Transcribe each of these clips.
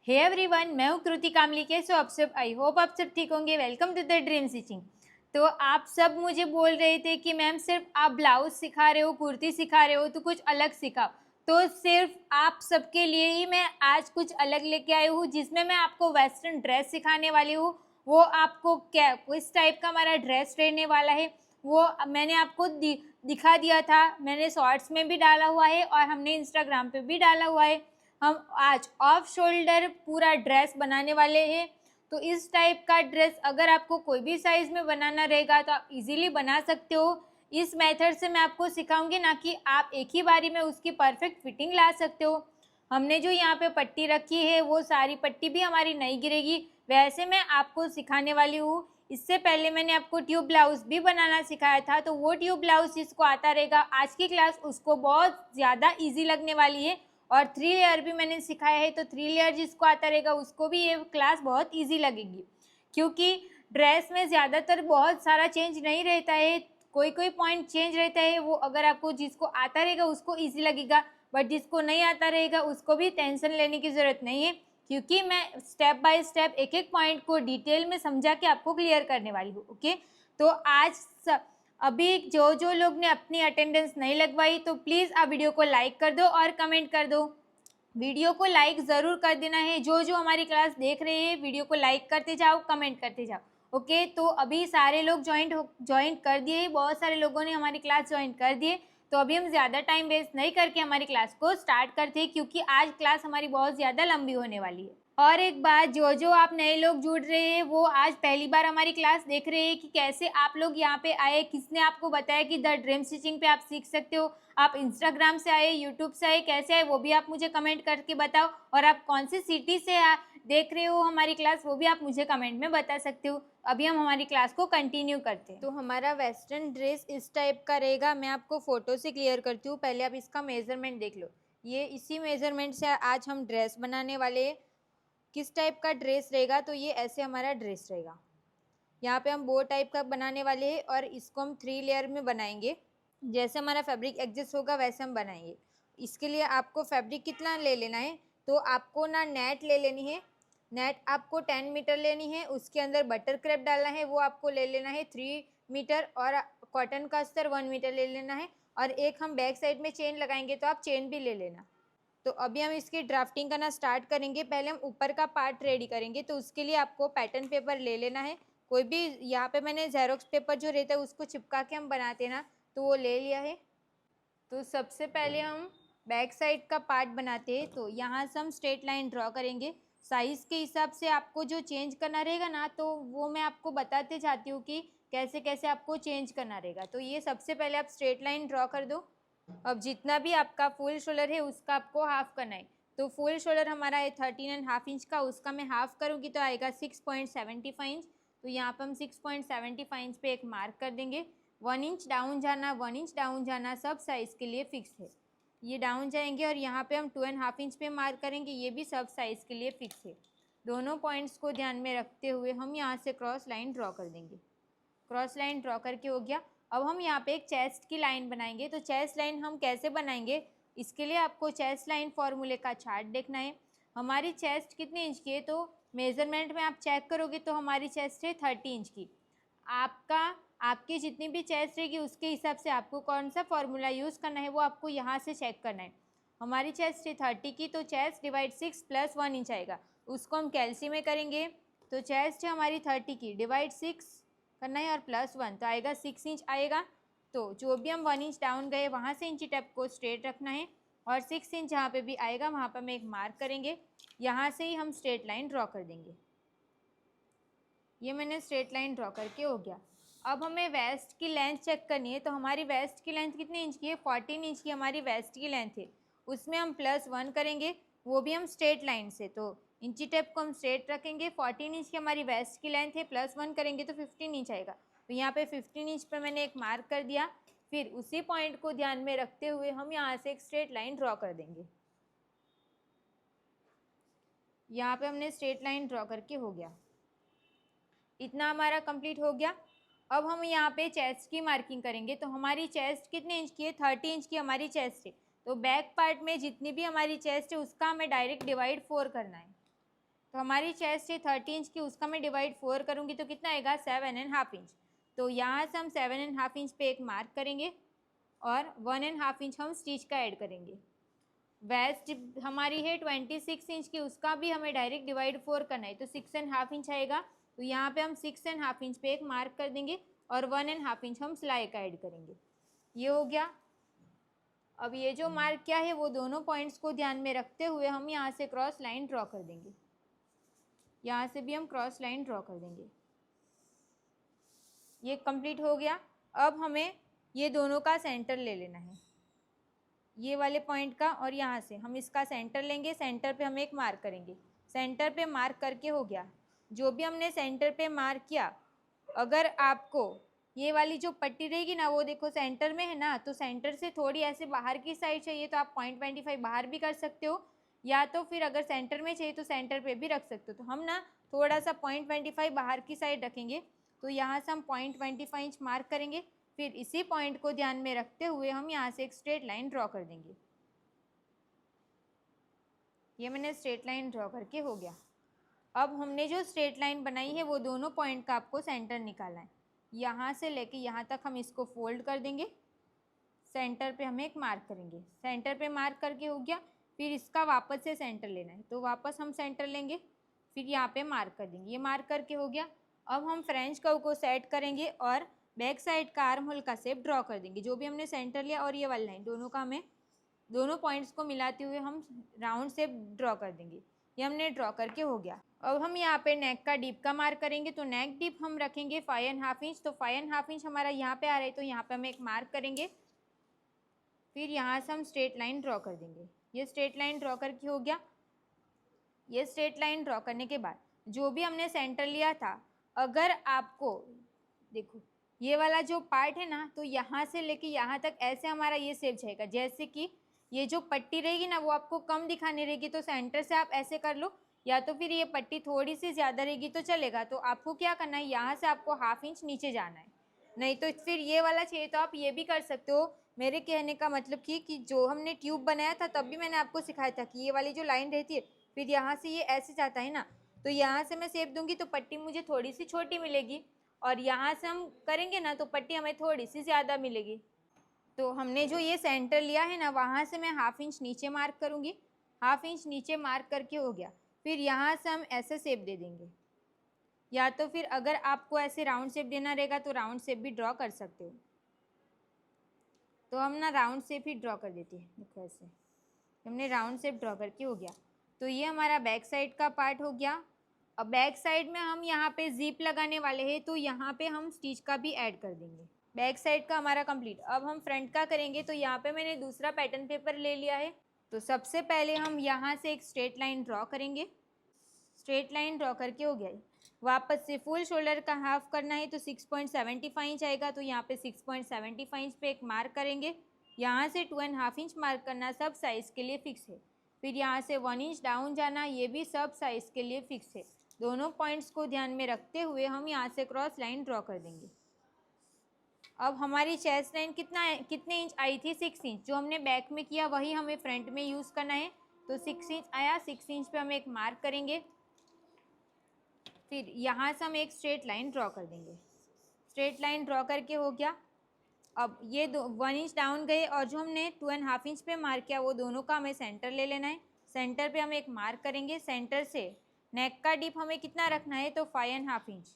Hey everyone, मैं हूँ कृति कामली। कैसे हो आप सब? आई होप आप सब ठीक होंगे। Welcome to the dream stitching. तो आप सब मुझे बोल रहे थे कि मैम सिर्फ आप ब्लाउज सिखा रहे हो, कुर्ती सिखा रहे हो, तो कुछ अलग सिखाओ। तो सिर्फ आप सबके लिए ही मैं आज कुछ अलग लेके आई हूँ, जिसमें मैं आपको वेस्टर्न ड्रेस सिखाने वाली हूँ। वो आपको क्या किस टाइप का हमारा ड्रेस रहने वाला है वो मैंने आपको दिखा दिया था। मैंने शॉर्ट्स में भी डाला हुआ है और हमने इंस्टाग्राम पे भी डाला हुआ है। हम आज ऑफ शोल्डर पूरा ड्रेस बनाने वाले हैं। तो इस टाइप का ड्रेस अगर आपको कोई भी साइज़ में बनाना रहेगा तो आप इजीली बना सकते हो। इस मेथड से मैं आपको सिखाऊंगी, ना कि आप एक ही बारी में उसकी परफेक्ट फिटिंग ला सकते हो। हमने जो यहाँ पे पट्टी रखी है वो सारी पट्टी भी हमारी नहीं गिरेगी, वैसे मैं आपको सिखाने वाली हूँ। इससे पहले मैंने आपको ट्यूब ब्लाउज भी बनाना सिखाया था, तो वो ट्यूब ब्लाउज जिसको आता रहेगा आज की क्लास उसको बहुत ज़्यादा ईजी लगने वाली है। और 3 लेयर भी मैंने सिखाया है, तो 3 लेयर जिसको आता रहेगा उसको भी ये क्लास बहुत ईजी लगेगी। क्योंकि ड्रेस में ज़्यादातर बहुत सारा चेंज नहीं रहता है, कोई कोई पॉइंट चेंज रहता है। वो अगर आपको जिसको आता रहेगा उसको ईजी लगेगा, बट जिसको नहीं आता रहेगा उसको भी टेंशन लेने की ज़रूरत नहीं है, क्योंकि मैं स्टेप बाय स्टेप एक एक पॉइंट को डिटेल में समझा के आपको क्लियर करने वाली हूँ। ओके, तो आज अभी जो जो लोग ने अपनी अटेंडेंस नहीं लगवाई तो प्लीज़ आप वीडियो को लाइक कर दो और कमेंट कर दो। वीडियो को लाइक ज़रूर कर देना है। जो जो हमारी क्लास देख रहे हैं वीडियो को लाइक करते जाओ, कमेंट करते जाओ। ओके, तो अभी सारे लोग ज्वाइन कर दिए, बहुत सारे लोगों ने हमारी क्लास ज्वाइन कर दिए। तो अभी हम ज़्यादा टाइम वेस्ट नहीं करके हमारी क्लास को स्टार्ट करते हैं, क्योंकि आज क्लास हमारी बहुत ज़्यादा लंबी होने वाली है। और एक बात, जो जो आप नए लोग जुड़ रहे हैं वो आज पहली बार हमारी क्लास देख रहे हैं कि कैसे आप लोग यहाँ पे आए, किसने आपको बताया कि द ड्रीम स्टिचिंग पे आप सीख सकते हो। आप इंस्टाग्राम से आए, यूट्यूब से आए, कैसे आए वो भी आप मुझे कमेंट करके बताओ। और आप कौन सी सिटी से देख रहे हो हमारी क्लास वो भी आप मुझे कमेंट में बता सकते हो। अभी हम हमारी क्लास को कंटिन्यू करते हैं। तो हमारा वेस्टर्न ड्रेस इस टाइप का रहेगा। मैं आपको फ़ोटो से क्लियर करती हूँ, पहले आप इसका मेज़रमेंट देख लो। ये इसी मेज़रमेंट से आज हम ड्रेस बनाने वाले हैं। किस टाइप का ड्रेस रहेगा, तो ये ऐसे हमारा ड्रेस रहेगा। यहाँ पे हम बो टाइप का बनाने वाले हैं और इसको हम 3 लेयर में बनाएंगे। जैसे हमारा फैब्रिक एडजस्ट होगा वैसे हम बनाएंगे। इसके लिए आपको फैब्रिक कितना ले लेना है, तो आपको ना नेट ले लेनी है। नेट आपको 10 मीटर लेनी है, उसके अंदर बटर क्रेप डालना है, वो आपको ले लेना है 3 मीटर। और कॉटन का अस्तर 1 मीटर ले लेना है। और एक हम बैक साइड में चेन लगाएंगे, तो आप चेन भी ले लेना। तो अभी हम इसकी ड्राफ्टिंग करना स्टार्ट करेंगे। पहले हम ऊपर का पार्ट रेडी करेंगे, तो उसके लिए आपको पैटर्न पेपर ले लेना है। कोई भी, यहाँ पे मैंने जेरोक्स पेपर जो रहता है उसको चिपका के हम बनाते हैं ना, तो वो ले लिया है। तो सबसे पहले हम बैक साइड का पार्ट बनाते हैं। तो यहाँ से हम स्ट्रेट लाइन ड्रॉ करेंगे। साइज़ के हिसाब से आपको जो चेंज करना रहेगा ना, तो वो मैं आपको बताते जाती हूँ कि कैसे कैसे आपको चेंज करना रहेगा। तो ये सबसे पहले आप स्ट्रेट लाइन ड्रॉ कर दो। अब जितना भी आपका फुल शोल्डर है उसका आपको हाफ करना है। तो फुल शोल्डर हमारा है 13.5 इंच का, उसका मैं हाफ करूँगी तो आएगा 6.75 इंच। तो यहाँ पर हम 6.75 इंच पे एक मार्क कर देंगे। 1 इंच डाउन जाना, 1 इंच डाउन जाना सब साइज़ के लिए फिक्स है। ये डाउन जाएंगे और यहाँ पे हम 2.5 इंच पे मार्क करेंगे, ये भी सब साइज़ के लिए फिक्स है। दोनों पॉइंट्स को ध्यान में रखते हुए हम यहाँ से क्रॉस लाइन ड्रॉ कर देंगे। क्रॉस लाइन ड्रॉ करके हो गया। अब हम यहाँ पे एक चेस्ट की लाइन बनाएंगे। तो चेस्ट लाइन हम कैसे बनाएंगे, इसके लिए आपको चेस्ट लाइन फॉर्मूले का चार्ट देखना है। हमारी चेस्ट कितने इंच की है, तो मेज़रमेंट में आप चेक करोगे तो हमारी चेस्ट है 30 इंच की। आपकी जितनी भी चेस्ट रहेगी उसके हिसाब से आपको कौन सा फॉर्मूला यूज़ करना है वो आपको यहाँ से चेक करना है। हमारी चेस्ट है 30 की, तो चेस्ट डिवाइड 6 प्लस 1 इंच आएगा, उसको हम कैल्सी में करेंगे। तो चेस्ट है हमारी 30 की, डिवाइड 6 करना है और प्लस 1 तो आएगा 6 इंच आएगा। तो जो भी हम 1 इंच डाउन गए वहाँ से इंची टेप को स्ट्रेट रखना है और 6 इंच जहाँ पे भी आएगा वहाँ पर हम एक मार्क करेंगे। यहाँ से ही हम स्ट्रेट लाइन ड्रॉ कर देंगे। ये मैंने स्ट्रेट लाइन ड्रॉ करके हो गया। अब हमें वेस्ट की लेंथ चेक करनी है। तो हमारी वेस्ट की लेंथ कितने इंच की है, 14 इंच की हमारी वेस्ट की लेंथ है। उसमें हम प्लस 1 करेंगे, वो भी हम स्ट्रेट लाइन से। तो इंची टेप को हम स्ट्रेट रखेंगे। 14 इंच की हमारी वेस्ट की लेंथ है, प्लस 1 करेंगे तो 15 इंच आएगा। तो यहाँ पे 15 इंच पे मैंने एक मार्क कर दिया। फिर उसी पॉइंट को ध्यान में रखते हुए हम यहाँ से एक स्ट्रेट लाइन ड्रॉ कर देंगे। यहाँ पे हमने स्ट्रेट लाइन ड्रॉ करके हो गया। इतना हमारा कंप्लीट हो गया। अब हम यहाँ पे चेस्ट की मार्किंग करेंगे। तो हमारी चेस्ट कितने इंच की है, 30 इंच की हमारी चेस्ट है। तो बैक पार्ट में जितनी भी हमारी चेस्ट है उसका हमें डायरेक्ट डिवाइड 4 करना है। तो हमारी चेस्ट है 30 इंच की, उसका मैं डिवाइड 4 करूँगी तो कितना आएगा 7.5 इंच। तो यहाँ से हम 7.5 इंच पे एक मार्क करेंगे और 1.5 इंच हम स्टिच का ऐड करेंगे। वेस्ट हमारी है 26 इंच की, उसका भी हमें डायरेक्ट डिवाइड 4 करना है तो 6.5 इंच आएगा। तो यहाँ पे हम 6.5 इंच पे एक मार्क कर देंगे और 1.5 इंच हम सिलाई का ऐड करेंगे। ये हो गया। अब ये जो मार्क क्या है वो दोनों पॉइंट्स को ध्यान में रखते हुए हम यहाँ से क्रॉस लाइन ड्रॉ कर देंगे। यहाँ से भी हम क्रॉस लाइन ड्रॉ कर देंगे। ये कंप्लीट हो गया। अब हमें ये दोनों का सेंटर ले लेना है, ये वाले पॉइंट का, और यहाँ से हम इसका सेंटर लेंगे। सेंटर पे हम एक मार्क करेंगे। सेंटर पे मार्क करके हो गया। जो भी हमने सेंटर पे मार्क किया, अगर आपको ये वाली जो पट्टी रहेगी ना वो देखो सेंटर में है ना, तो सेंटर से थोड़ी ऐसे बाहर की साइड चाहिए तो आप 0.25 बाहर भी कर सकते हो, या तो फिर अगर सेंटर में चाहिए तो सेंटर पे भी रख सकते हो। तो हम ना थोड़ा सा 0.25 बाहर की साइड रखेंगे। तो यहाँ से हम 0.25 इंच मार्क करेंगे। फिर इसी पॉइंट को ध्यान में रखते हुए हम यहाँ से एक स्ट्रेट लाइन ड्रॉ कर देंगे। ये मैंने स्ट्रेट लाइन ड्रॉ करके हो गया। अब हमने जो स्ट्रेट लाइन बनाई है वो दोनों पॉइंट का आपको सेंटर निकालना है। यहाँ से लेके यहाँ तक हम इसको फोल्ड कर देंगे। सेंटर पे हम एक मार्क करेंगे। सेंटर पे मार्क करके हो गया। फिर इसका वापस से सेंटर लेना है तो वापस हम सेंटर लेंगे, फिर यहाँ पे मार्क कर देंगे। ये मार्क करके हो गया। अब हम फ्रेंच कर्व को सेट करेंगे और बैक साइड का आर्म होल का शेप ड्रॉ कर देंगे। जो भी हमने सेंटर लिया और ये वाली लाइन दोनों का हमें दोनों पॉइंट्स को मिलाते हुए हम राउंड शेप ड्रॉ कर देंगे। ये हमने ड्रॉ करके हो गया। अब हम यहाँ पे नेक का डीप का मार्क करेंगे। तो नेक डीप हम रखेंगे 5.5 इंच। तो 5.5 इंच हमारा यहाँ पे आ रहा है तो यहाँ पे हम एक मार्क करेंगे। फिर यहाँ से हम स्ट्रेट लाइन ड्रॉ कर देंगे। ये स्ट्रेट लाइन ड्रॉ करके हो गया। ये स्ट्रेट लाइन ड्रॉ करने के बाद जो भी हमने सेंटर लिया था, अगर आपको देखो ये वाला जो पार्ट है ना, तो यहाँ से लेके यहाँ तक ऐसे हमारा ये शेप जाएगा। जैसे कि ये जो पट्टी रहेगी ना वो आपको कम दिखानी रहेगी तो सेंटर से आप ऐसे कर लो, या तो फिर ये पट्टी थोड़ी सी ज़्यादा रहेगी तो चलेगा। तो आपको क्या करना है, यहाँ से आपको 1/2 इंच नीचे जाना है। नहीं तो फिर ये वाला चाहिए तो आप ये भी कर सकते हो। मेरे कहने का मतलब कि जो हमने ट्यूब बनाया था तब भी मैंने आपको सिखाया था कि ये वाली जो लाइन रहती है फिर यहाँ से ये ऐसे जाता है ना, तो यहाँ से मैं शेप दूंगी तो पट्टी मुझे थोड़ी सी छोटी मिलेगी, और यहाँ से हम करेंगे ना तो पट्टी हमें थोड़ी सी ज़्यादा मिलेगी। तो हमने जो ये सेंटर लिया है ना वहाँ से मैं 1/2 इंच नीचे मार्क करूँगी। 1/2 इंच नीचे मार्क करके हो गया। फिर यहाँ से हम ऐसे शेप दे देंगे, या तो फिर अगर आपको ऐसे राउंड शेप देना रहेगा तो राउंड शेप भी ड्रॉ कर सकते हो। तो हम ना राउंड शेप ही ड्रॉ कर देते हैं। देखो ऐसे हमने राउंड शेप ड्रॉ करके हो गया। तो ये हमारा बैक साइड का पार्ट हो गया। अब बैक साइड में हम यहाँ पे जिप लगाने वाले हैं तो यहाँ पे हम स्टिच का भी ऐड कर देंगे। बैक साइड का हमारा कंप्लीट। अब हम फ्रंट का करेंगे। तो यहाँ पे मैंने दूसरा पैटर्न पेपर ले लिया है। तो सबसे पहले हम यहाँ से एक स्ट्रेट लाइन ड्रॉ करेंगे। स्ट्रेट लाइन ड्रॉ करके हो गया। वापस से फुल शोल्डर का हाफ करना है तो 6.75 इंच आएगा। तो यहाँ पे 6.75 इंच पे एक मार्क करेंगे। यहाँ से 2.5 इंच मार्क करना सब साइज़ के लिए फिक्स है। फिर यहाँ से 1 इंच डाउन जाना, ये भी सब साइज़ के लिए फिक्स है। दोनों पॉइंट्स को ध्यान में रखते हुए हम यहाँ से क्रॉस लाइन ड्रॉ कर देंगे। अब हमारी चेस्ट लाइन कितने इंच आई थी, 6 इंच। जो हमने बैक में किया वही हमें फ्रंट में यूज़ करना है। तो 6 इंच आया। 6 इंच पे हम एक मार्क करेंगे। फिर यहाँ से हम एक स्ट्रेट लाइन ड्रॉ कर देंगे। स्ट्रेट लाइन ड्रॉ करके हो गया। अब ये 1 इंच डाउन गए और जो हमने 2.5 इंच पे मार्क किया वो दोनों का हमें सेंटर ले लेना है। सेंटर पे हम एक मार्क करेंगे। सेंटर से नेक का डीप हमें कितना रखना है, तो 5.5 इंच।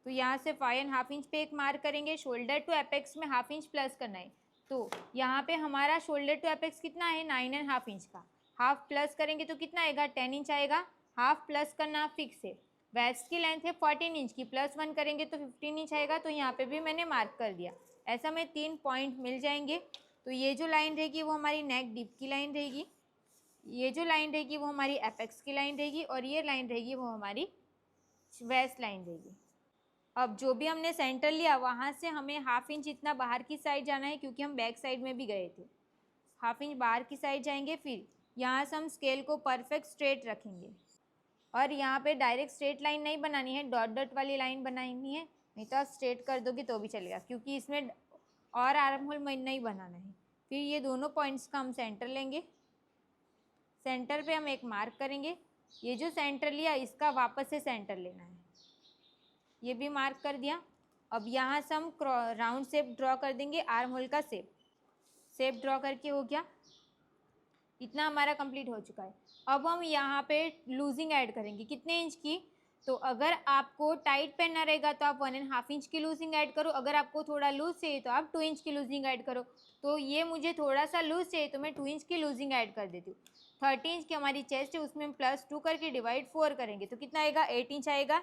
तो यहाँ से 5.5 इंच पे एक मार्क करेंगे। शोल्डर टू एपेक्स में 1/2 इंच प्लस करना है। तो यहाँ पे हमारा शोल्डर टू एपेक्स कितना है, 9.5 इंच का। हाफ प्लस करेंगे तो कितना आएगा, 10 इंच आएगा। हाफ प्लस करना फिक्स है। वेस्ट की लेंथ है 14 इंच की, +1 करेंगे तो 15 इंच आएगा। तो यहाँ पे भी मैंने मार्क कर दिया। ऐसा में 3 पॉइंट मिल जाएंगे। तो ये जो लाइन रहेगी वो हमारी नेक डीप की लाइन रहेगी, ये जो लाइन रहेगी वो हमारी एपेक्स की लाइन रहेगी, और ये लाइन रहेगी वो हमारी वेस्ट लाइन रहेगी। अब जो भी हमने सेंटर लिया वहाँ से हमें 1/2 इंच इतना बाहर की साइड जाना है, क्योंकि हम बैक साइड में भी गए थे। 1/2 इंच बाहर की साइड जाएंगे। फिर यहाँ से हम स्केल को परफेक्ट स्ट्रेट रखेंगे, और यहाँ पे डायरेक्ट स्ट्रेट लाइन नहीं बनानी है, डॉट डॉट वाली लाइन बनानी है। नहीं तो आप स्ट्रेट कर दोगे तो भी चलेगा, क्योंकि इसमें और आर्म होल नहीं बनाना है। फिर ये दोनों पॉइंट्स का हम सेंटर लेंगे। सेंटर पे हम एक मार्क करेंगे। ये जो सेंटर लिया इसका वापस से सेंटर लेना है, ये भी मार्क कर दिया। अब यहाँ से हम राउंड शेप ड्रॉ कर देंगे, आर्म होल का शेप ड्रॉ करके हो गया। इतना हमारा कंप्लीट हो चुका है। अब हम यहाँ पे लूजिंग ऐड करेंगे, कितने इंच की, तो अगर आपको टाइट पहनना रहेगा तो आप 1.5 इंच की लूजिंग ऐड करो, अगर आपको थोड़ा लूज चाहिए तो आप 2 इंच की लूजिंग ऐड करो। तो ये मुझे थोड़ा सा लूज चाहिए तो मैं 2 इंच की लूजिंग ऐड कर देती हूँ। 30 इंच की हमारी चेस्ट है, उसमें हम +2 करके डिवाइड 4 करेंगे तो कितना आएगा, 8 इंच आएगा।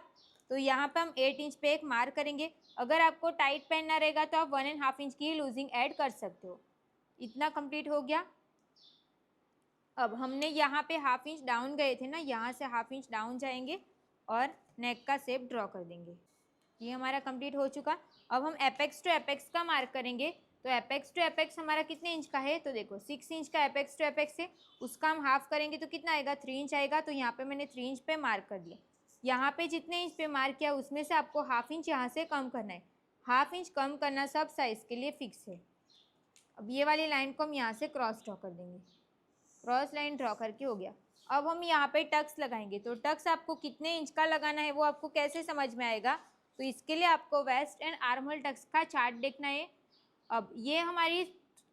तो यहाँ पे हम 8 इंच पे एक मार्क करेंगे। अगर आपको टाइट पहनना रहेगा तो आप 1.5 इंच की लूजिंग ऐड कर सकते हो। इतना कंप्लीट हो गया। अब हमने यहाँ पे 1/2 इंच डाउन गए थे ना, यहाँ से 1/2 इंच डाउन जाएंगे और नेक का शेप ड्रॉ कर देंगे। ये हमारा कंप्लीट हो चुका। अब हम एपेक्स टू एपेक्स का मार्क करेंगे। तो एपेक्स टू एपेक्स हमारा कितने इंच का है, तो देखो 6 इंच का एपेक्स टू एपेक्स है, उसका हम हाफ करेंगे तो कितना आएगा, 3 इंच आएगा। तो यहाँ पे मैंने 3 इंच पे मार्क कर दिया। यहाँ पे जितने इंच पे मार्क किया उसमें से आपको 1/2 इंच यहाँ से कम करना है। 1/2 इंच कम करना सब साइज़ के लिए फिक्स है। अब ये वाली लाइन को हम यहाँ से क्रॉस ड्रॉ कर देंगे, क्रॉस लाइन ड्रॉ करके हो गया। अब हम यहाँ पे टक्स लगाएंगे। तो टक्स आपको कितने इंच का लगाना है वो आपको कैसे समझ में आएगा, तो इसके लिए आपको waist and armhole tucks का चार्ट देखना है। अब ये हमारी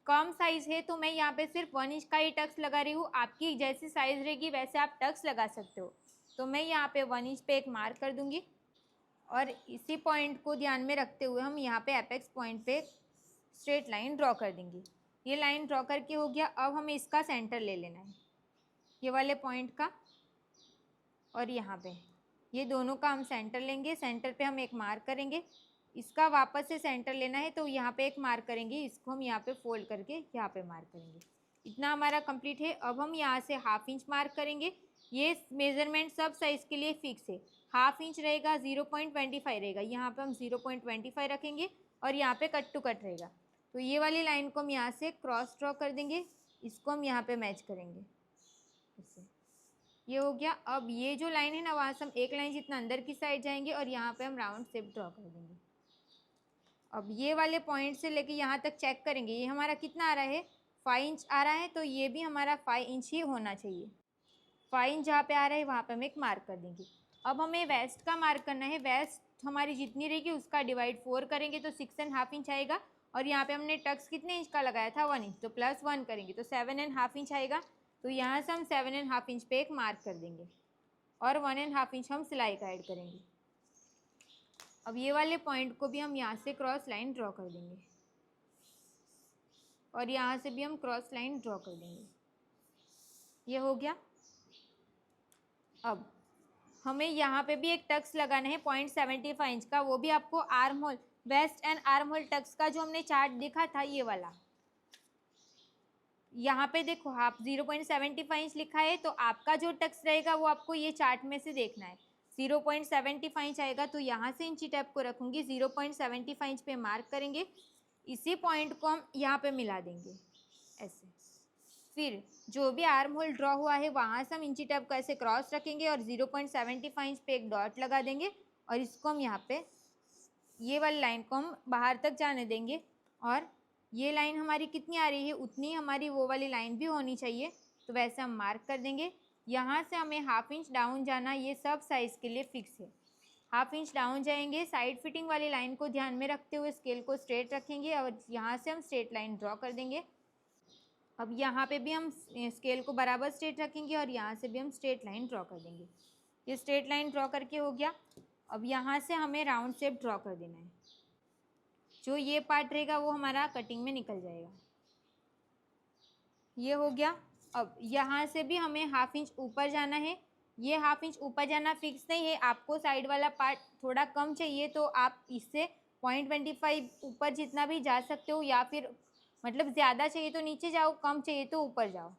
कम साइज़ है तो मैं यहाँ पे सिर्फ 1 इंच का ही टक्स लगा रही हूँ। आपकी जैसी साइज़ रहेगी वैसे आप टक्स लगा सकते हो। तो मैं यहाँ पे 1 इंच पे एक मार्क कर दूँगी और इसी पॉइंट को ध्यान में रखते हुए हम यहाँ पे एपेक्स पॉइंट पे स्ट्रेट लाइन ड्रॉ कर देंगे। ये लाइन ड्रॉ करके हो गया। अब हमें इसका सेंटर ले लेना है, ये वाले पॉइंट का और यहाँ पे, ये दोनों का हम सेंटर लेंगे। सेंटर पे हम एक मार्क करेंगे, इसका वापस से सेंटर लेना है तो यहाँ पे एक मार्क करेंगे, इसको हम यहाँ पे फोल्ड करके यहाँ पे मार्क करेंगे। इतना हमारा कंप्लीट है। अब हम यहाँ से 1/2 इंच मार्क करेंगे। ये मेज़रमेंट सब साइज़ के लिए फिक्स है। 1/2 इंच रहेगा, 0.25 रहेगा, यहाँ पे हम 0.25 रखेंगे और यहाँ पे कट टू कट रहेगा। तो ये वाली लाइन को हम यहाँ से क्रॉस ड्रॉ कर देंगे, इसको हम यहाँ पे मैच करेंगे इससे। ये हो गया। अब ये जो लाइन है ना, वहाँ से हम एक लाइन जितना अंदर की साइड जाएंगे और यहाँ पे हम राउंड शेप ड्रॉ कर देंगे। अब ये वाले पॉइंट से लेके यहाँ तक चेक करेंगे, ये हमारा कितना आ रहा है, 5 इंच आ रहा है। तो ये भी हमारा 5 इंच ही होना चाहिए। 5 इंच जहाँ पे आ रहा है वहाँ पे हम एक मार्क कर देंगे। अब हमें वेस्ट का मार्क करना है। वेस्ट हमारी जितनी रहेगी उसका डिवाइड 4 करेंगे तो 6.5 इंच आएगा। और यहाँ पे हमने टक्स कितने इंच का लगाया था, 1 इंच, तो +1 करेंगे तो 7.5 इंच आएगा। तो यहाँ से हम 7.5 इंच पे एक मार्क कर देंगे और 1.5 इंच हम सिलाई का ऐड करेंगे। अब ये वाले पॉइंट को भी हम यहाँ से क्रॉस लाइन ड्रॉ कर देंगे और यहाँ से भी हम क्रॉस लाइन ड्रॉ कर देंगे। ये हो गया। अब हमें यहाँ पे भी एक टक्स लगाना है 0.75 इंच का, वो भी आपको armhole, waist and armhole tucks का जो हमने चार्ट देखा था ये वाला। यहाँ पे देखो आप 0.75 इंच लिखा है, तो आपका जो टक्स रहेगा वो आपको ये चार्ट में से देखना है। 0.75 इंच आएगा तो यहाँ से इंची टेप को रखूँगी, 0.75 इंच पे मार्क करेंगे, इसी पॉइंट को हम यहाँ पे मिला देंगे ऐसे। फिर जो भी आर्म होल ड्रॉ हुआ है वहाँ से हम इंची टेप को ऐसे क्रॉस रखेंगे और 0.75 इंच पे एक डॉट लगा देंगे और इसको हम यहाँ पे, ये वाली लाइन को हम बाहर तक जाने देंगे। और ये लाइन हमारी कितनी आ रही है उतनी हमारी वो वाली लाइन भी होनी चाहिए, तो वैसे हम मार्क कर देंगे। यहाँ से हमें 1/2 इंच डाउन जाना, ये सब साइज़ के लिए फिक्स है। 1/2 इंच डाउन जाएंगे, साइड फिटिंग वाली लाइन को ध्यान में रखते हुए स्केल को स्ट्रेट रखेंगे और यहाँ से हम स्ट्रेट लाइन ड्रॉ कर देंगे। अब यहाँ पे भी हम स्केल को बराबर स्ट्रेट रखेंगे और यहाँ से भी हम स्ट्रेट लाइन ड्रॉ कर देंगे। ये स्ट्रेट लाइन ड्रॉ करके हो गया। अब यहाँ से हमें राउंड शेप ड्रॉ कर देना है। जो ये पार्ट रहेगा वो हमारा कटिंग में निकल जाएगा। ये हो गया। अब यहाँ से भी हमें 1/2 इंच ऊपर जाना है। ये 1/2 इंच ऊपर जाना फिक्स नहीं है, आपको साइड वाला पार्ट थोड़ा कम चाहिए तो आप इससे 0.25 ऊपर जितना भी जा सकते हो, या फिर मतलब ज़्यादा चाहिए तो नीचे जाओ, कम चाहिए तो ऊपर जाओ।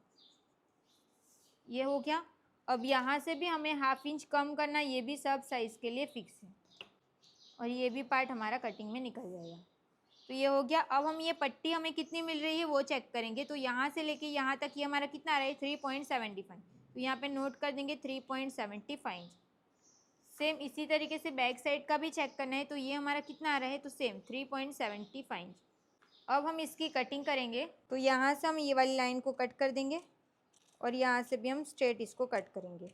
ये हो गया। अब यहाँ से भी हमें 1/2 इंच कम करना, ये भी सब साइज़ के लिए फिक्स है और ये भी पार्ट हमारा कटिंग में निकल जाएगा। तो ये हो गया। अब हम ये पट्टी हमें कितनी मिल रही है वो चेक करेंगे। तो यहाँ से लेके यहाँ तक ये हमारा कितना आ रहा है, 3.75। तो यहाँ पे नोट कर देंगे 3.75। सेम इसी तरीके से बैक साइड का भी चेक करना है, तो ये हमारा कितना आ रहा है, तो सेम 3.75। अब हम इसकी कटिंग करेंगे। तो यहाँ से हम ये वाली लाइन को कट कर देंगे और यहाँ से भी हम स्ट्रेट इसको कट करेंगे।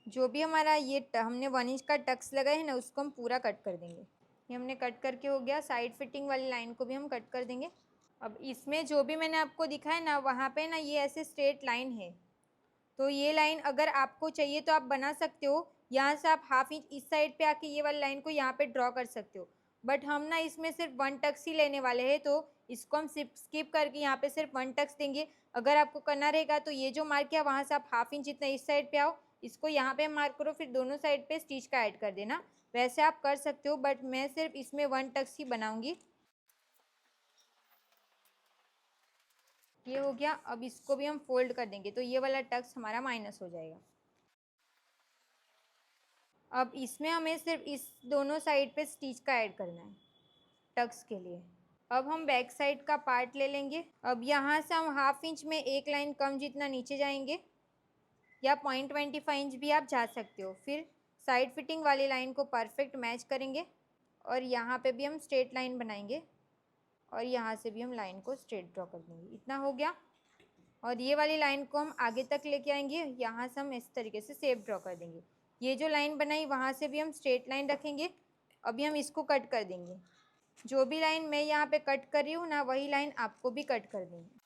जो भी हमारा ये हमने 1 इंच का टक्स लगाया है ना, उसको हम पूरा कट कर देंगे। ये हमने कट करके हो गया। साइड फिटिंग वाली लाइन को भी हम कट कर देंगे। अब इसमें जो भी मैंने आपको दिखाया ना, वहाँ पे ना ये ऐसे स्ट्रेट लाइन है, तो ये लाइन अगर आपको चाहिए तो आप बना सकते हो। यहाँ से आप हाफ इंच इस साइड पे आके ये वाली लाइन को यहाँ पे ड्रॉ कर सकते हो, बट हम ना इसमें सिर्फ 1 टक्स ही लेने वाले हैं, तो इसको हम स्किप करके यहाँ पे सिर्फ 1 टक्स देंगे। अगर आपको करना रहेगा तो ये जो मार्क किया वहाँ से आप हाफ इंच इतना इस साइड पे आओ, इसको यहाँ पे मार्क करो, फिर दोनों साइड पे स्टिच का ऐड कर देना। वैसे आप कर सकते हो, बट मैं सिर्फ इसमें 1 टक्स ही बनाऊंगी। ये हो गया। अब इसको भी हम फोल्ड कर देंगे, तो ये वाला टक्स हमारा माइनस हो जाएगा। अब इसमें हमें सिर्फ इस दोनों साइड पे स्टिच का ऐड करना है टक्स के लिए। अब हम बैक साइड का पार्ट ले लेंगे। अब यहाँ से हम हाफ इंच में एक लाइन कम जितना नीचे जाएंगे, या 0.25 इंच भी आप जा सकते हो। फिर साइड फिटिंग वाली लाइन को परफेक्ट मैच करेंगे, और यहाँ पे भी हम स्ट्रेट लाइन बनाएंगे, और यहाँ से भी हम लाइन को स्ट्रेट ड्रॉ कर देंगे। इतना हो गया। और ये वाली लाइन को हम आगे तक लेके आएंगे, यहाँ से हम इस तरीके से शेप ड्रॉ कर देंगे। ये जो लाइन बनाई वहाँ से भी हम स्ट्रेट लाइन रखेंगे। अभी हम इसको कट कर देंगे। जो भी लाइन मैं यहाँ पे कट कर रही हूँ ना, वही लाइन आपको भी कट कर देंगे।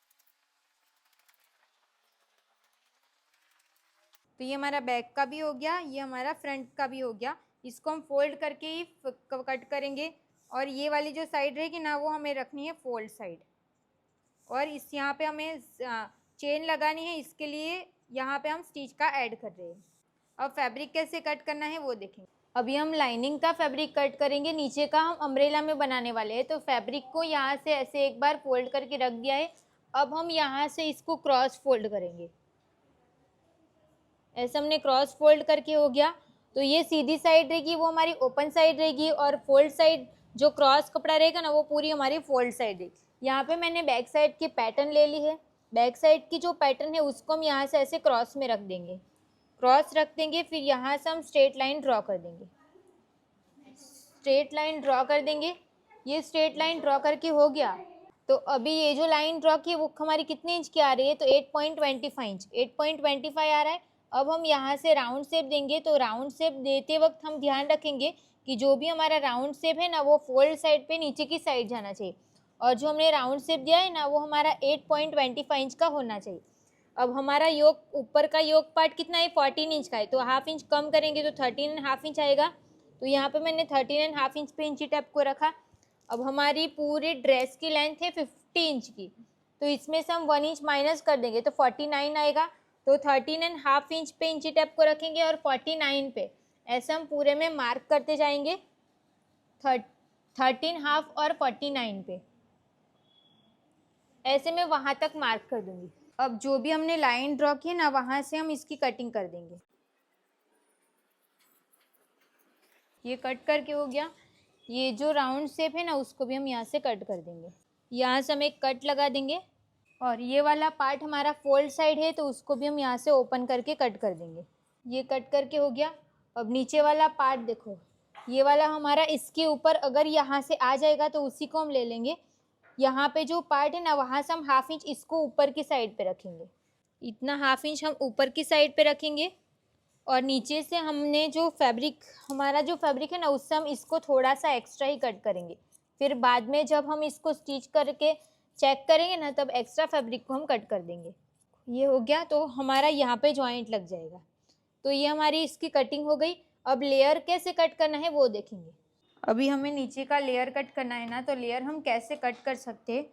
तो ये हमारा बैक का भी हो गया, ये हमारा फ्रंट का भी हो गया। इसको हम फोल्ड करके ही कट करेंगे, और ये वाली जो साइड रहेगी ना, वो हमें रखनी है फोल्ड साइड। और इस यहाँ पे हमें चेन लगानी है, इसके लिए यहाँ पे हम स्टिच का ऐड कर रहे हैं। अब फैब्रिक कैसे कट करना है वो देखेंगे। अभी हम लाइनिंग का फैब्रिक कट करेंगे, नीचे का हम अम्ब्रेला में बनाने वाले हैं। तो फैब्रिक को यहाँ से ऐसे एक बार फोल्ड करके रख दिया है। अब हम यहाँ से इसको क्रॉस फोल्ड करेंगे। ऐसे हमने क्रॉस फोल्ड करके हो गया। तो ये सीधी साइड रहेगी, वो हमारी ओपन साइड रहेगी, और फोल्ड साइड जो क्रॉस कपड़ा रहेगा ना, वो पूरी हमारी फोल्ड साइड रहेगी। यहाँ पे मैंने बैक साइड की पैटर्न ले ली है। बैक साइड की जो पैटर्न है उसको हम यहाँ से ऐसे क्रॉस में रख देंगे, क्रॉस रख देंगे। फिर यहाँ से हम स्ट्रेट लाइन ड्रॉ कर देंगे, स्ट्रेट लाइन ड्रॉ कर देंगे। ये स्ट्रेट लाइन ड्रॉ करके हो गया। तो अभी ये जो लाइन ड्रॉ की वो हमारी कितने इंच की आ रही है, तो 8.25 इंच, 8.25 आ रहा है। अब हम यहाँ से राउंड शेप देंगे। तो राउंड शेप देते वक्त हम ध्यान रखेंगे कि जो भी हमारा राउंड शेप है ना, वो फोल्ड साइड पे नीचे की साइड जाना चाहिए, और जो हमने राउंड शेप दिया है ना, वो हमारा 8.25 इंच का होना चाहिए। अब हमारा योग ऊपर का योग पार्ट कितना है, 14 इंच का है, तो हाफ इंच कम करेंगे तो 13.5 इंच आएगा। तो यहाँ पे मैंने 13.5 इंच पे इंची टेप को रखा। अब हमारी पूरी ड्रेस की लेंथ है 50 इंच की, तो इसमें से हम 1 इंच माइनस कर देंगे तो 49 आएगा। तो 13.5 इंच पे इंची टेप को रखेंगे और 49 पे, ऐसे हम पूरे में मार्क करते जाएंगे 13.5 और 49 पे, ऐसे मैं वहाँ तक मार्क कर दूंगी। अब जो भी हमने लाइन ड्रॉ की है ना, वहाँ से हम इसकी कटिंग कर देंगे। ये कट करके हो गया। ये जो राउंड शेप है ना, उसको भी हम यहाँ से कट कर देंगे। यहाँ से हम एक कट लगा देंगे, और ये वाला पार्ट हमारा फोल्ड साइड है, तो उसको भी हम यहाँ से ओपन करके कट कर देंगे। ये कट करके हो गया। अब नीचे वाला पार्ट देखो, ये वाला हमारा इसके ऊपर अगर यहाँ से आ जाएगा तो उसी को हम ले लेंगे। यहाँ पे जो पार्ट है ना, वहाँ से हम हाफ इंच इसको ऊपर की साइड पे रखेंगे। इतना हाफ इंच हम ऊपर की साइड पे रखेंगे, और नीचे से हमने जो फैब्रिक, हमारा जो फैब्रिक है ना, उससे हम इसको थोड़ा सा एक्स्ट्रा ही कट करेंगे। फिर बाद में जब हम इसको स्टिच करके चेक करेंगे ना, तब एक्स्ट्रा फैब्रिक को हम कट कर देंगे। ये हो गया, तो हमारा यहाँ पे जॉइंट लग जाएगा। तो ये हमारी इसकी कटिंग हो गई। अब लेयर कैसे कट करना है वो देखेंगे। अभी हमें नीचे का लेयर कट करना है ना, तो लेयर हम कैसे कट कर सकते हैं।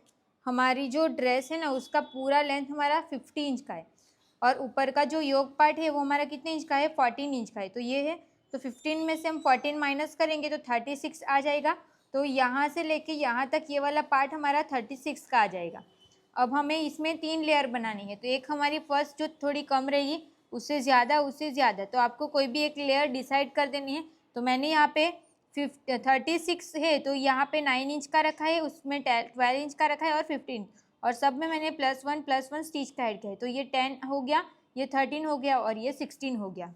हमारी जो ड्रेस है ना, उसका पूरा लेंथ हमारा 50 इंच का है, और ऊपर का जो योक पार्ट है वो हमारा कितने इंच का है, 14 इंच का है। तो ये है, तो 15 में से हम 14 माइनस करेंगे तो 36 आ जाएगा। तो यहाँ से लेके यहाँ तक ये वाला पार्ट हमारा 36 का आ जाएगा। अब हमें इसमें 3 लेयर बनानी है। तो एक हमारी फर्स्ट जो थोड़ी कम रहेगी, उससे ज़्यादा, तो आपको कोई भी एक लेयर डिसाइड कर देनी है। तो मैंने यहाँ पे 36 है, तो यहाँ पे 9 इंच का रखा है, उसमें 12 इंच का रखा है, और 15, और सब में मैंने +1 स्टिच का ऐड किया है। तो ये 10 हो गया, ये 13 हो गया, और ये 16 हो गया।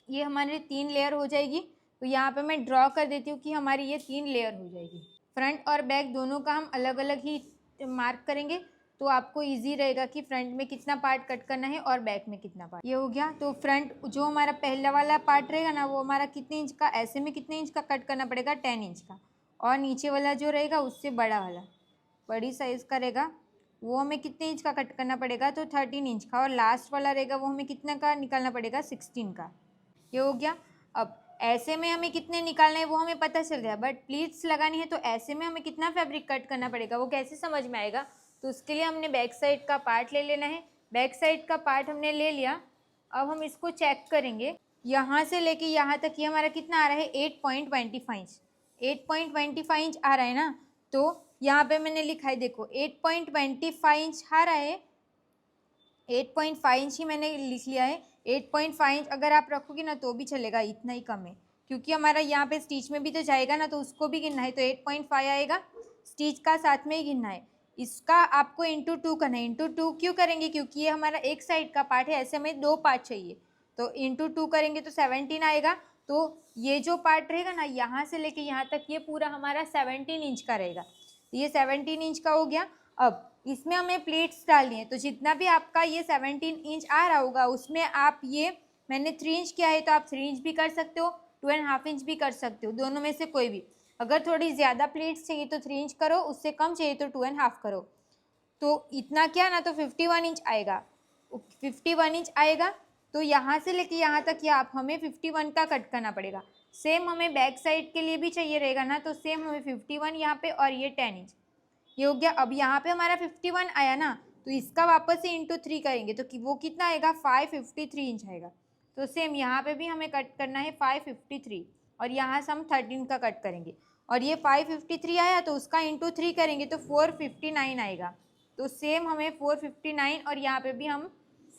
ये हमारे 3 लेयर हो जाएगी। तो यहाँ पे मैं ड्रॉ कर देती हूँ कि हमारी ये 3 लेयर हो जाएगी। फ्रंट और बैक दोनों का हम अलग अलग ही मार्क करेंगे। तो आपको इजी रहेगा कि फ्रंट में कितना पार्ट कट करना है और बैक में कितना पार्ट। ये हो गया। तो फ्रंट जो हमारा पहला वाला पार्ट रहेगा ना, वो हमारा कितने इंच का, ऐसे में कितने इंच का कट करना पड़ेगा, 10 इंच का। और नीचे वाला जो रहेगा उससे बड़ा वाला, बड़ी साइज़ का रहेगा, वो हमें कितने इंच का कट करना पड़ेगा, तो 13 इंच का। और लास्ट वाला रहेगा वो हमें कितना का निकालना पड़ेगा, 16 का। ये हो गया। अब ऐसे में हमें कितने निकालना है वो हमें पता चल गया, बट प्लीट्स लगानी है तो ऐसे में हमें कितना फैब्रिक कट करना पड़ेगा वो कैसे समझ में आएगा। तो उसके लिए हमने बैक साइड का पार्ट ले लेना है। बैक साइड का पार्ट हमने ले लिया। अब हम इसको चेक करेंगे, यहाँ से लेके यहाँ तक ये हमारा कितना आ रहा है, 8.25 इंच। 8.25 इंच आ रहा है ना, तो यहाँ पे मैंने लिखा है, देखो 8.25 इंच आ रहा है। 8.5 इंच ही मैंने लिख लिया है। 8.5 इंच अगर आप रखोगे ना तो भी चलेगा, इतना ही कम है, क्योंकि हमारा यहाँ पे स्टिच में भी तो जाएगा ना, तो उसको भी गिनना है। तो 8.5 आएगा, स्टिच का साथ में ही गिनना है। इसका आपको इंटू 2 करना है। इंटू 2 क्यों करेंगे, क्योंकि ये हमारा एक साइड का पार्ट है, ऐसे में 2 पार्ट चाहिए, तो इंटू 2 करेंगे तो 17 आएगा। तो ये जो पार्ट रहेगा ना, यहाँ से लेके यहाँ तक, ये पूरा हमारा 17 इंच का रहेगा। ये 17 इंच का हो गया। अब इसमें हमें प्लेट्स डालनी है, तो जितना भी आपका ये 17 इंच आ रहा होगा उसमें आप, ये मैंने 3 इंच किया है तो आप 3 इंच भी कर सकते हो, 2.5 इंच भी कर सकते हो, दोनों में से कोई भी। अगर थोड़ी ज़्यादा प्लेट्स चाहिए तो 3 इंच करो, उससे कम चाहिए तो 2.5 करो। तो इतना क्या ना, तो 51 इंच आएगा। 51 इंच आएगा, तो यहाँ से लेके यहाँ तक ये आप हमें 51 का कट करना पड़ेगा। सेम हमें बैक साइड के लिए भी चाहिए रहेगा ना, तो सेम हमें 51 यहाँ पे, और ये 10 इंच, ये हो गया। अब यहाँ पे हमारा 51 आया ना, तो इसका वापस से इंटू 3 करेंगे तो वो कितना आएगा, 553 इंच आएगा। तो सेम यहाँ पे भी हमें कट करना है 553, और यहाँ से हम 13 का कट करेंगे। और ये 553 आया तो उसका इंटू 3 करेंगे तो 459 आएगा। तो सेम हमें 459, और यहाँ पे भी हम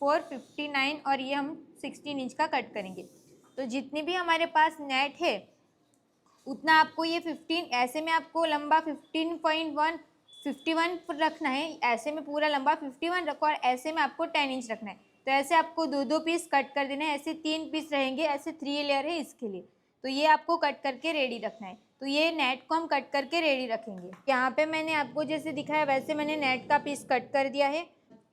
459, और ये हम 16 इंच का कट करेंगे। तो जितनी भी हमारे पास नेट है उतना आपको ये 15, ऐसे में आपको लंबा 15.1 51 रखना है, ऐसे में पूरा लंबा 51 रखो, और ऐसे में आपको 10 इंच रखना है। तो ऐसे आपको 2 पीस कट कर देना है, ऐसे 3 पीस रहेंगे, ऐसे 3 लेयर है इसके लिए। तो ये आपको कट करके रेडी रखना है। तो ये नेट को हम कट करके रेडी रखेंगे। यहाँ पे मैंने आपको जैसे दिखाया वैसे मैंने नेट का पीस कट कर दिया है।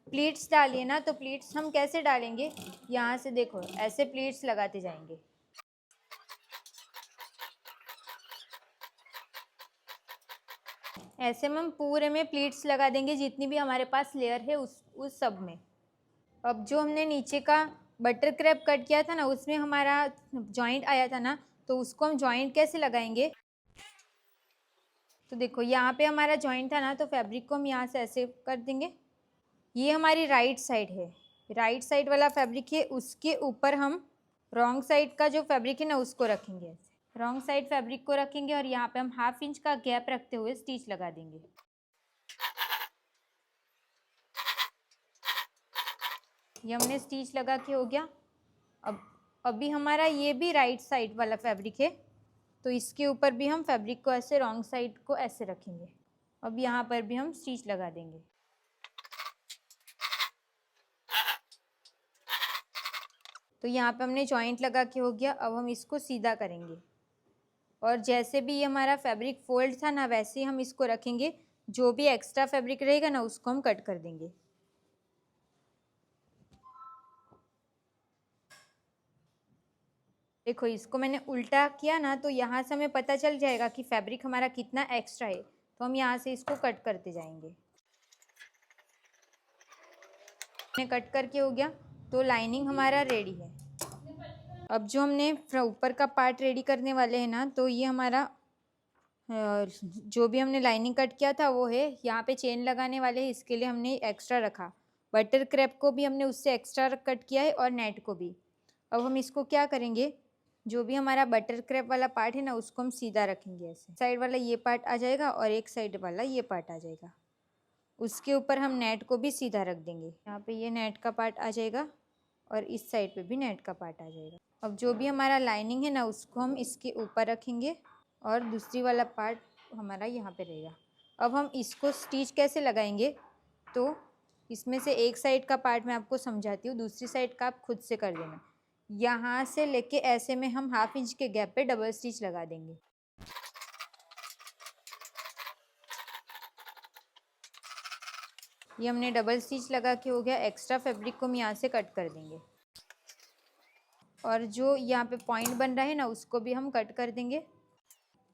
प्लीट्स डालिए ना, तो प्लीट्स हम कैसे डालेंगे, यहाँ से देखो ऐसे प्लीट्स लगाते जाएंगे। ऐसे में हम पूरे में प्लीट्स लगा देंगे, जितनी भी हमारे पास लेयर है उस सब में। अब जो हमने नीचे का बटर क्रैप कट किया था ना, उसमें हमारा जॉइंट आया था ना, तो उसको हम जॉइंट कैसे लगाएंगे। तो देखो यहाँ पे हमारा जॉइंट था ना, तो फैब्रिक को हम यहाँ से ऐसे कर देंगे। ये हमारी राइट साइड है, राइट साइड वाला फैब्रिक है, उसके ऊपर हम रॉन्ग साइड का जो फैब्रिक है ना उसको रखेंगे। ऐसे रॉन्ग साइड फैब्रिक को रखेंगे, और यहाँ पे हम 1/2 इंच का गैप रखते हुए स्टिच लगा देंगे। ये हमने स्टिच लगा के हो गया। अब अभी हमारा ये भी राइट साइड वाला फैब्रिक है, तो इसके ऊपर भी हम फैब्रिक को ऐसे रॉन्ग साइड को ऐसे रखेंगे। अब यहाँ पर भी हम स्टिच लगा देंगे। तो यहाँ पे हमने जॉइंट लगा के हो गया। अब हम इसको सीधा करेंगे, और जैसे भी ये हमारा फैब्रिक फोल्ड था ना, वैसे ही हम इसको रखेंगे। जो भी एक्स्ट्रा फैब्रिक रहेगा ना उसको हम कट कर देंगे। देखो इसको मैंने उल्टा किया ना, तो यहाँ से हमें पता चल जाएगा कि फैब्रिक हमारा कितना एक्स्ट्रा है, तो हम यहाँ से इसको कट करते जाएंगे। मैंने कट करके हो गया, तो लाइनिंग हमारा रेडी है। अब जो हमने ऊपर का पार्ट रेडी करने वाले हैं ना, तो ये हमारा जो भी हमने लाइनिंग कट किया था वो है। यहाँ पे चेन लगाने वाले हैं, इसके लिए हमने एक्स्ट्रा रखा। बटर क्रैप को भी हमने उससे एक्स्ट्रा कट किया है, और नेट को भी। अब हम इसको क्या करेंगे, जो भी हमारा बटर क्रैप वाला पार्ट है ना उसको हम सीधा रखेंगे। ऐसे साइड वाला ये पार्ट आ जाएगा, और एक साइड वाला ये पार्ट आ जाएगा। उसके ऊपर हम नेट को भी सीधा रख देंगे। यहाँ पे ये नेट का पार्ट आ जाएगा, और इस साइड पे भी नेट का पार्ट आ जाएगा। अब जो भी हमारा लाइनिंग है ना उसको हम इसके ऊपर रखेंगे, और दूसरी वाला पार्ट हमारा यहाँ पे रहेगा। अब हम इसको स्टिच कैसे लगाएंगे, तो इसमें से एक साइड का पार्ट मैं आपको समझाती हूँ, दूसरी साइड का आप खुद से कर देना। यहाँ से लेके ऐसे में हम 1/2 इंच के गैप पे डबल स्टिच लगा देंगे। ये हमने डबल स्टिच लगा के हो गया। एक्स्ट्रा फैब्रिक को हम यहाँ से कट कर देंगे और जो यहाँ पे पॉइंट बन रहा है ना उसको भी हम कट कर देंगे।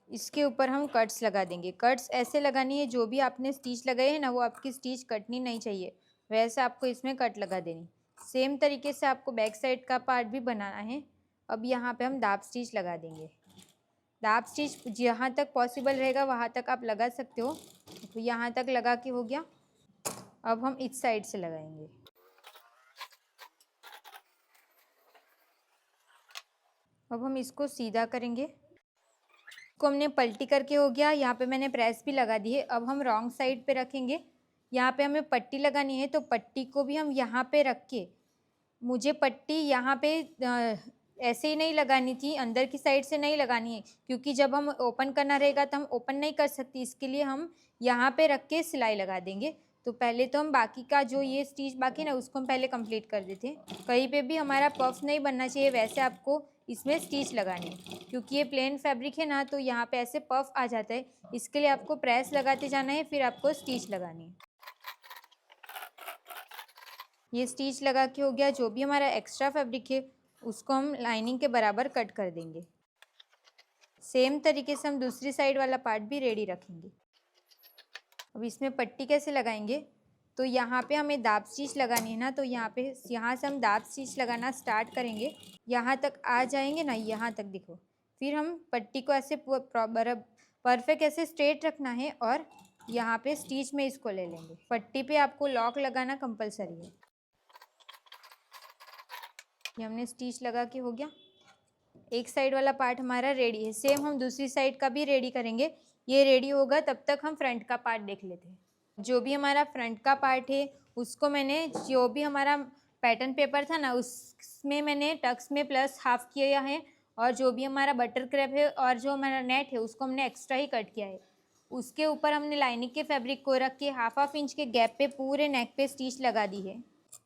इसके ऊपर हम कट्स लगा देंगे। कट्स ऐसे लगानी है, जो भी आपने स्टिच लगाए हैं ना वो आपकी स्टिच कटनी नहीं चाहिए, वैसे आपको इसमें कट लगा देनी। सेम तरीके से आपको बैक साइड का पार्ट भी बनाना है। अब यहाँ पे हम दाब स्टिच लगा देंगे। दाब स्टिच जहाँ तक पॉसिबल रहेगा वहाँ तक आप लगा सकते हो। तो यहाँ तक लगा के हो गया। अब हम इस साइड से लगाएंगे। अब हम इसको सीधा करेंगे। इसको हमने पलटी करके हो गया। यहाँ पे मैंने प्रेस भी लगा दी है। अब हम रॉन्ग साइड पे रखेंगे। यहाँ पे हमें पट्टी लगानी है, तो पट्टी को भी हम यहाँ पे रख के, मुझे पट्टी यहाँ पे ऐसे ही नहीं लगानी थी, अंदर की साइड से नहीं लगानी है, क्योंकि जब हम ओपन करना रहेगा तो हम ओपन नहीं कर सकते। इसके लिए हम यहाँ पे रख के सिलाई लगा देंगे। तो पहले तो हम बाकी का जो ये स्टिच बाकी ना उसको हम पहले कंप्लीट कर देते हैं। कहीं पे भी हमारा पफ नहीं बनना चाहिए, वैसे आपको इसमें स्टिच लगानी है, क्योंकि ये प्लेन फैब्रिक है ना तो यहाँ पे ऐसे पफ आ जाता है। इसके लिए आपको प्रेस लगाते जाना है, फिर आपको स्टिच लगानी है। ये स्टिच लगा के हो गया। जो भी हमारा एक्स्ट्रा फैब्रिक है उसको हम लाइनिंग के बराबर कट कर देंगे। सेम तरीके से हम दूसरी साइड वाला पार्ट भी रेडी रखेंगे। अब इसमें पट्टी कैसे लगाएंगे, तो यहाँ पे हमें दाब स्टिच लगानी है ना, तो यहाँ से हम दाब स्टिच लगाना स्टार्ट करेंगे। यहाँ तक आ जाएंगे ना, यहाँ तक देखो। फिर हम पट्टी को ऐसे परफेक्ट ऐसे स्ट्रेट रखना है और यहाँ पे स्टिच में इसको ले लेंगे। पट्टी पे आपको लॉक लगाना कंपलसरी है। ये हमने स्टिच लगा के हो गया। एक साइड वाला पार्ट हमारा रेडी है। सेम हम दूसरी साइड का भी रेडी करेंगे। ये रेडी होगा तब तक हम फ्रंट का पार्ट देख लेते हैं। जो भी हमारा फ्रंट का पार्ट है उसको मैंने, जो भी हमारा पैटर्न पेपर था ना उसमें मैंने टक्स में प्लस हाफ किया है, और जो भी हमारा बटर क्रेप है और जो हमारा नेट है उसको हमने एक्स्ट्रा ही कट किया है। उसके ऊपर हमने लाइनिंग के फैब्रिक को रख के हाफ इंच के गैप पे पूरे नेक पे स्टिच लगा दी है।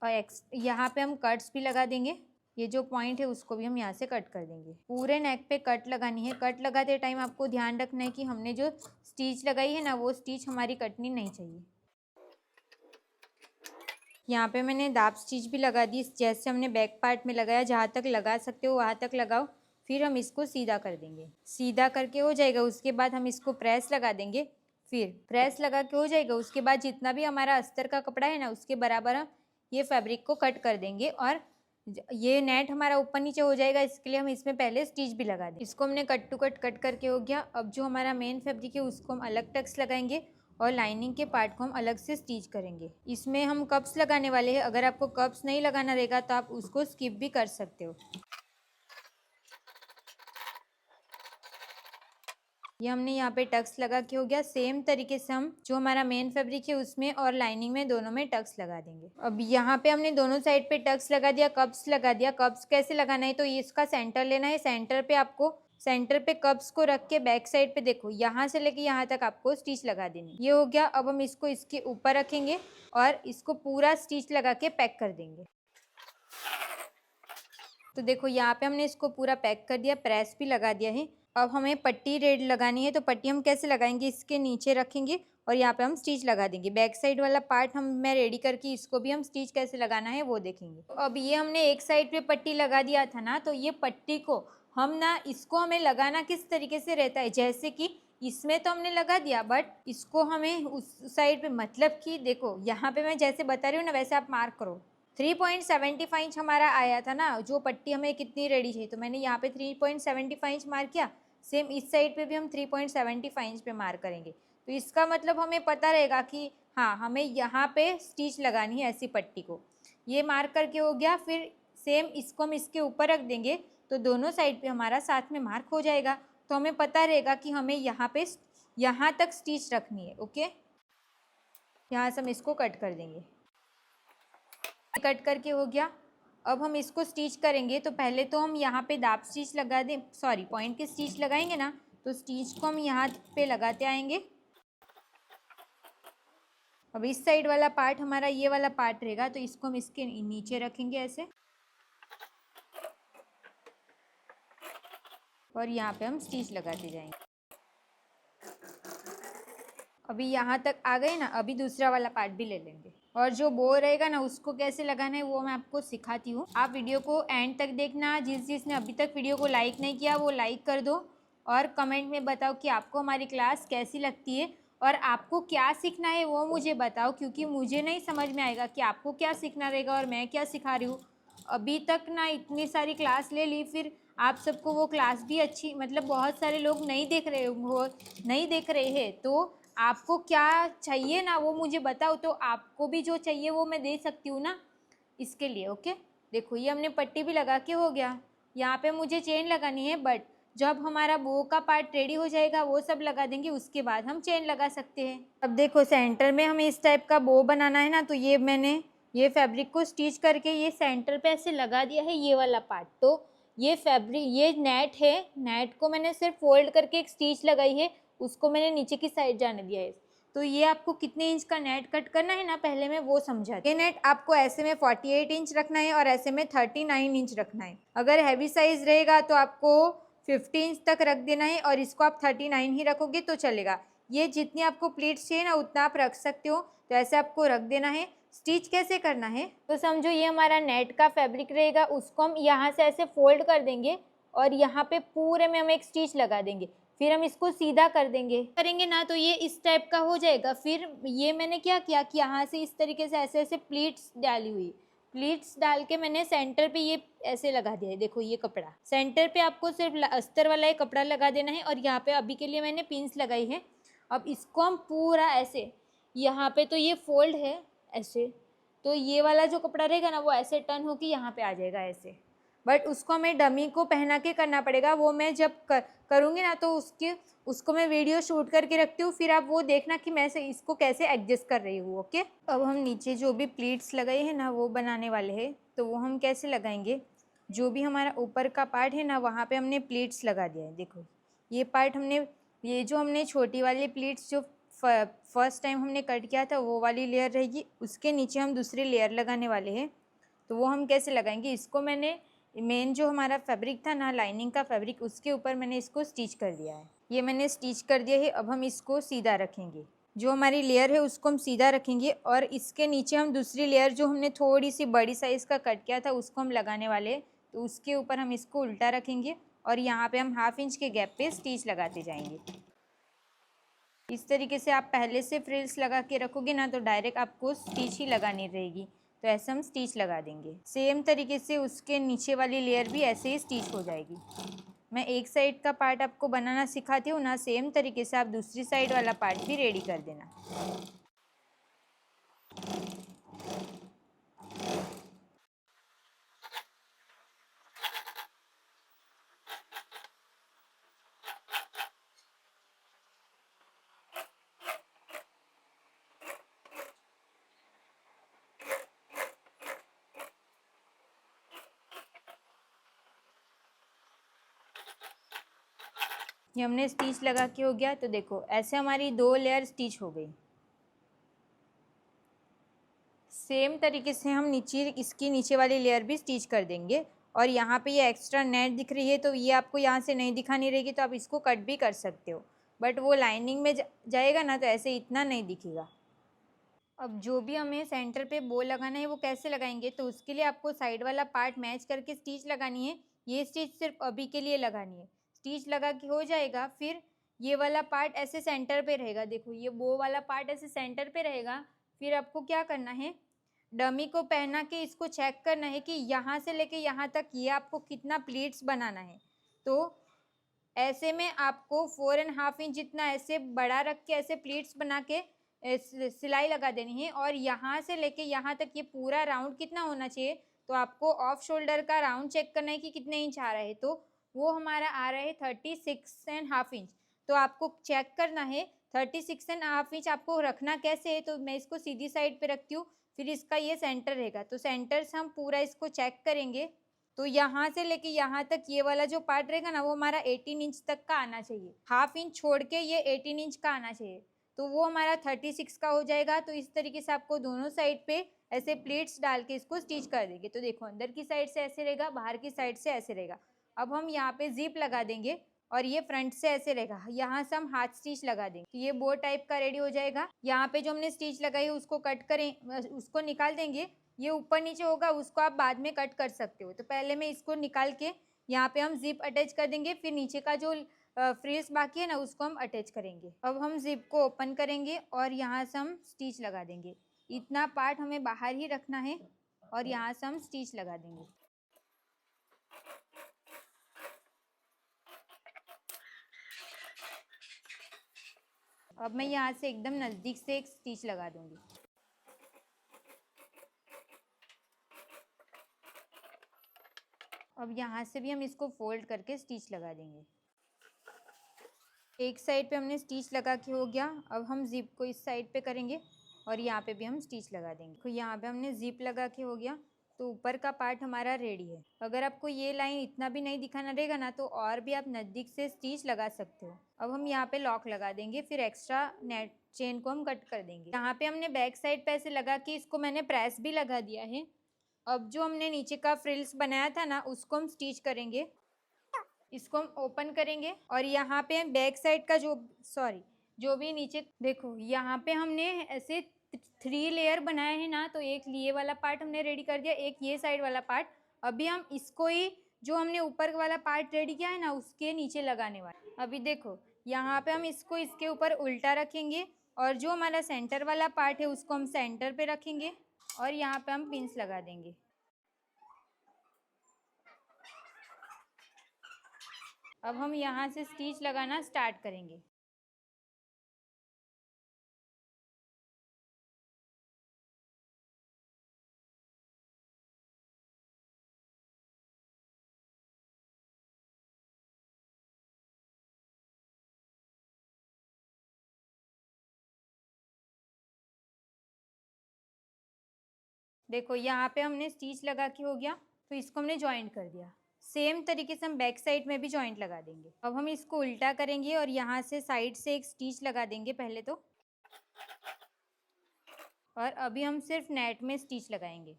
और यहाँ पे हम कट्स भी लगा देंगे। ये जो पॉइंट है उसको भी हम यहाँ से कट कर देंगे। पूरे नेक पे कट लगानी है। कट लगाते टाइम आपको ध्यान रखना है कि हमने जो स्टिच लगाई है ना वो स्टिच हमारी कटनी नहीं चाहिए। यहाँ पे मैंने दाब स्टिच भी लगा दी, जैसे हमने बैक पार्ट में लगाया। जहाँ तक लगा सकते हो वहाँ तक लगाओ। फिर हम इसको सीधा कर देंगे। सीधा करके हो जाएगा, उसके बाद हम इसको प्रेस लगा देंगे। फिर प्रेस लगा के हो जाएगा, उसके बाद जितना भी हमारा अस्तर का कपड़ा है ना उसके बराबर हम ये फैब्रिक को कट कर देंगे। और ये नेट हमारा ऊपर नीचे हो जाएगा, इसके लिए हम इसमें पहले स्टिच भी लगा दें। इसको हमने कट टू कट कट करके हो गया। अब जो हमारा मेन फैब्रिक है उसको हम अलग टक्स लगाएंगे और लाइनिंग के पार्ट को हम अलग से स्टिच करेंगे। इसमें हम कप्स लगाने वाले हैं। अगर आपको कप्स नहीं लगाना रहेगा तो आप उसको स्किप भी कर सकते हो। ये हमने यहाँ पे टक्स लगा के हो गया। सेम तरीके से हम जो हमारा मेन फैब्रिक है उसमें और लाइनिंग में दोनों में टक्स लगा देंगे। अब यहाँ पे हमने दोनों साइड पे टक्स लगा दिया, कप्स लगा दिया। कप्स कैसे लगाना है, तो इसका सेंटर लेना है। सेंटर पे आपको सेंटर पे कप्स को रख के बैक साइड पे देखो, यहाँ से लेके यहाँ तक आपको स्टिच लगा देनी। ये हो गया। अब हम इसको इसके ऊपर रखेंगे और इसको पूरा स्टिच लगा के पैक कर देंगे। तो देखो यहाँ पे हमने इसको पूरा पैक कर दिया, प्रेस भी लगा दिया है। अब हमें पट्टी रेड लगानी है, तो पट्टी हम कैसे लगाएंगे, इसके नीचे रखेंगे और यहाँ पे हम स्टिच लगा देंगे। बैक साइड वाला पार्ट मैं रेडी करके इसको भी हम स्टिच कैसे लगाना है वो देखेंगे। तो अब ये हमने एक साइड पे पट्टी लगा दिया था ना, तो ये पट्टी को हम ना, इसको हमें लगाना किस तरीके से रहता है, जैसे कि इसमें तो हमने लगा दिया, बट इसको हमें उस साइड पे, मतलब कि देखो यहाँ पे मैं जैसे बता रही हूँ ना वैसे आप मार्क करो। 3.75 इंच हमारा आया था ना, जो पट्टी हमें कितनी रेडी चाहिए, तो मैंने यहाँ पे 3.75 इंच मार्क किया। सेम इस साइड पे भी हम 3.75 इंच पे मार्क करेंगे। तो इसका मतलब हमें पता रहेगा कि हाँ हमें यहाँ पे स्टिच लगानी है ऐसी पट्टी को। ये मार्क करके हो गया। फिर सेम इसको हम इसके ऊपर रख देंगे, तो दोनों साइड पे हमारा साथ में मार्क हो जाएगा। तो हमें पता रहेगा कि हमें यहाँ पे यहाँ तक स्टिच रखनी है। ओके, यहाँ से हम इसको कट कर देंगे। कट करके हो गया। अब हम इसको स्टिच करेंगे, तो पहले तो हम यहाँ पे दाब स्टिच लगा दें, सॉरी पॉइंट के स्टिच लगाएंगे ना, तो स्टिच को हम यहाँ पे लगाते आएंगे। अब इस साइड वाला पार्ट हमारा ये वाला पार्ट रहेगा, तो इसको हम इसके नीचे रखेंगे ऐसे, और यहाँ पे हम स्टिच लगाते जाएंगे। अभी यहाँ तक आ गए ना, अभी दूसरा वाला पार्ट भी ले लेंगे और जो बो रहेगा ना उसको कैसे लगाना है वो मैं आपको सिखाती हूँ। आप वीडियो को एंड तक देखना। जिसने अभी तक वीडियो को लाइक नहीं किया वो लाइक कर दो और कमेंट में बताओ कि आपको हमारी क्लास कैसी लगती है और आपको क्या सीखना है वो मुझे बताओ, क्योंकि मुझे नहीं समझ में आएगा कि आपको क्या सीखना रहेगा और मैं क्या सिखा रही हूँ। अभी तक ना इतनी सारी क्लास ले ली, फिर आप सबको वो क्लास भी अच्छी, मतलब बहुत सारे लोग नहीं देख रहे हैं, तो आपको क्या चाहिए ना वो मुझे बताओ, तो आपको भी जो चाहिए वो मैं दे सकती हूँ ना, इसके लिए। ओके, देखो ये हमने पट्टी भी लगा के हो गया। यहाँ पे मुझे चेन लगानी है, बट जब हमारा बो का पार्ट रेडी हो जाएगा वो सब लगा देंगे, उसके बाद हम चेन लगा सकते हैं। अब देखो सेंटर में हमें इस टाइप का बो बनाना है ना, तो ये मैंने ये फैब्रिक को स्टिच करके ये सेंटर पे ऐसे लगा दिया है, ये वाला पार्ट। तो ये फैब्रिक, ये नेट है, नेट को मैंने सिर्फ फोल्ड करके एक स्टिच लगाई है, उसको मैंने नीचे की साइड जाने दिया है। तो ये आपको कितने इंच का नेट कट करना है ना, पहले मैं वो समझा। ये नेट आपको ऐसे में 48 इंच रखना है और ऐसे में 39 इंच रखना है। अगर हैवी साइज रहेगा तो आपको 50 इंच तक रख देना है और इसको आप 39 ही रखोगे तो चलेगा। ये जितनी आपको प्लीट्स चाहिए ना उतना आप रख सकते हो, तो ऐसे आपको रख देना है। स्टिच कैसे करना है तो समझो, ये हमारा नेट का फैब्रिक रहेगा, उसको हम यहाँ से ऐसे फोल्ड कर देंगे और यहाँ पे पूरे में हम एक स्टिच लगा देंगे, फिर हम इसको सीधा करेंगे ना, तो ये इस टाइप का हो जाएगा। फिर ये मैंने क्या किया कि यहाँ से इस तरीके से ऐसे ऐसे प्लीट्स डाली हुई, प्लीट्स डाल के मैंने सेंटर पे ये ऐसे लगा दिया है। देखो ये कपड़ा सेंटर पे आपको सिर्फ अस्तर वाला ये कपड़ा लगा देना है और यहाँ पे अभी के लिए मैंने पिन्स लगाई है। अब इसको हम पूरा ऐसे, यहाँ पे तो ये फोल्ड है ऐसे, तो ये वाला जो कपड़ा रहेगा ना वो ऐसे टर्न होके यहाँ पे आ जाएगा ऐसे, बट उसको हमें डमी को पहना के करना पड़ेगा। वो मैं जब करूँगी ना तो उसको मैं वीडियो शूट करके रखती हूँ, फिर आप वो देखना कि मैं से इसको कैसे एडजस्ट कर रही हूँ। ओके, अब हम नीचे जो भी प्लीट्स लगाए हैं ना वो बनाने वाले हैं, तो वो हम कैसे लगाएंगे। जो भी हमारा ऊपर का पार्ट है ना वहाँ पे हमने प्लीट्स लगा दिया है। देखो ये पार्ट हमने, ये जो हमने छोटी वाली प्लीट्स जो फर्स्ट टाइम हमने कट किया था वो वाली लेयर रहेगी, उसके नीचे हम दूसरी लेयर लगाने वाले हैं। तो वो हम कैसे लगाएंगे, इसको मैंने मेन जो हमारा फैब्रिक था ना, लाइनिंग का फैब्रिक, उसके ऊपर मैंने इसको स्टिच कर दिया है। ये मैंने स्टिच कर दिया है। अब हम इसको सीधा रखेंगे, जो हमारी लेयर है उसको हम सीधा रखेंगे और इसके नीचे हम दूसरी लेयर जो हमने थोड़ी सी बड़ी साइज़ का कट किया था उसको हम लगाने वाले हैं। तो उसके ऊपर हम इसको उल्टा रखेंगे और यहाँ पे हम 1/2 इंच के गैप पे स्टिच लगाते जाएंगे। इस तरीके से आप पहले से फ्रिल्स लगा के रखोगे ना तो डायरेक्ट आपको स्टिच ही लगानी रहेगी। तो ऐसे हम स्टिच लगा देंगे। सेम तरीके से उसके नीचे वाली लेयर भी ऐसे ही स्टिच हो जाएगी। मैं एक साइड का पार्ट आपको बनाना सिखाती हूँ ना, सेम तरीके से आप दूसरी साइड वाला पार्ट भी रेडी कर देना। ये हमने स्टिच लगा के हो गया। तो देखो ऐसे हमारी 2 लेयर स्टिच हो गई। सेम तरीके से हम इसकी नीचे वाली लेयर भी स्टिच कर देंगे। और यहाँ पे ये एक्स्ट्रा नेट दिख रही है तो ये आपको यहाँ से नहीं दिखानी रहेगी, तो आप इसको कट भी कर सकते हो, बट वो लाइनिंग में जाएगा ना तो ऐसे इतना नहीं दिखेगा। अब जो भी हमें सेंटर पे बो लगाना है वो कैसे लगाएंगे, तो उसके लिए आपको साइड वाला पार्ट मैच करके स्टिच लगानी है। ये स्टिच सिर्फ अभी के लिए लगानी है। स्टिच लगा के हो जाएगा, फिर ये वाला पार्ट ऐसे सेंटर पे रहेगा। देखो ये बो वाला पार्ट ऐसे सेंटर पे रहेगा। फिर आपको क्या करना है, डमी को पहना के इसको चेक करना है कि यहाँ से लेके यहाँ तक ये आपको कितना प्लीट्स बनाना है। तो ऐसे में आपको 4.5 इंच जितना ऐसे बड़ा रख के ऐसे प्लीट्स बना के सिलाई लगा देनी है। और यहाँ से लेके यहाँ तक ये पूरा राउंड कितना होना चाहिए, तो आपको ऑफ शोल्डर का राउंड चेक करना है कि कितने इंच आ रहा है। तो वो हमारा आ रहा है 36.5 इंच। तो आपको चेक करना है 36.5 इंच आपको रखना कैसे है। तो मैं इसको सीधी साइड पे रखती हूँ, फिर इसका ये सेंटर रहेगा, तो सेंटर से हम पूरा इसको चेक करेंगे। तो यहाँ से लेके यहाँ तक ये वाला जो पार्ट रहेगा ना वो हमारा 18 इंच तक का आना चाहिए। 1/2 इंच छोड़ के ये 18 इंच का आना चाहिए, तो वो हमारा 36 का हो जाएगा। तो इस तरीके से आपको दोनों साइड पे ऐसे प्लेट्स डाल के इसको स्टिच कर देंगे। तो देखो अंदर की साइड से ऐसे रहेगा, बाहर की साइड से ऐसे रहेगा। अब हम यहाँ पे जिप लगा देंगे। और ये फ्रंट से ऐसे रहेगा। यहाँ से हम हाथ स्टिच लगा देंगे, तो ये बो टाइप का रेडी हो जाएगा। यहाँ पे जो हमने स्टिच लगाई है उसको कट करें, उसको निकाल देंगे। ये ऊपर नीचे होगा, उसको आप बाद में कट कर सकते हो। तो पहले मैं इसको निकाल के यहाँ पे हम जिप अटैच कर देंगे, फिर नीचे का जो फ्रिल्स बाकी है ना उसको हम अटैच करेंगे। अब हम जिप को ओपन करेंगे और यहाँ से हम स्टिच लगा देंगे। इतना पार्ट हमें बाहर ही रखना है और यहाँ से हम स्टिच लगा देंगे। अब मैं यहाँ से एकदम नज़दीक से एक स्टिच लगा दूंगी। अब यहाँ से भी हम इसको फोल्ड करके स्टिच लगा देंगे। एक साइड पे हमने स्टिच लगा के हो गया। अब हम जिप को इस साइड पे करेंगे और यहाँ पे भी हम स्टिच लगा देंगे। तो यहाँ पे हमने जिप लगा के हो गया, तो ऊपर का पार्ट हमारा रेडी है। अगर आपको ये लाइन इतना भी नहीं दिखाना रहेगा ना, तो और भी आप नज़दीक से स्टिच लगा सकते हो। अब हम यहाँ पे लॉक लगा देंगे, फिर एक्स्ट्रा नेट चेन को हम कट कर देंगे। यहाँ पे हमने बैक साइड पे ऐसे लगा के इसको मैंने प्रेस भी लगा दिया है। अब जो हमने नीचे का फ्रिल्स बनाया था ना उसको हम स्टिच करेंगे। इसको हम ओपन करेंगे और यहाँ पे बैक साइड का जो भी नीचे देखो, यहाँ पे हमने ऐसे 3 लेयर बनाए हैं ना, तो एक ये वाला पार्ट हमने रेडी कर दिया, एक ये साइड वाला पार्ट। अभी हम इसको ही जो हमने ऊपर वाला पार्ट रेडी किया है ना उसके नीचे लगाने वाले। अभी देखो यहाँ पे हम इसको इसके ऊपर उल्टा रखेंगे और जो हमारा सेंटर वाला पार्ट है उसको हम सेंटर पे रखेंगे और यहाँ पे हम पिंस लगा देंगे। अब हम यहाँ से स्टिच लगाना स्टार्ट करेंगे। देखो यहाँ पे हमने स्टिच लगा के हो गया, तो इसको हमने ज्वाइंट कर दिया। सेम तरीके से हम बैक साइड में भी ज्वाइंट लगा देंगे। अब हम इसको उल्टा करेंगे और यहाँ से साइड से एक स्टिच लगा देंगे पहले तो, और अभी हम सिर्फ नेट में स्टिच लगाएंगे।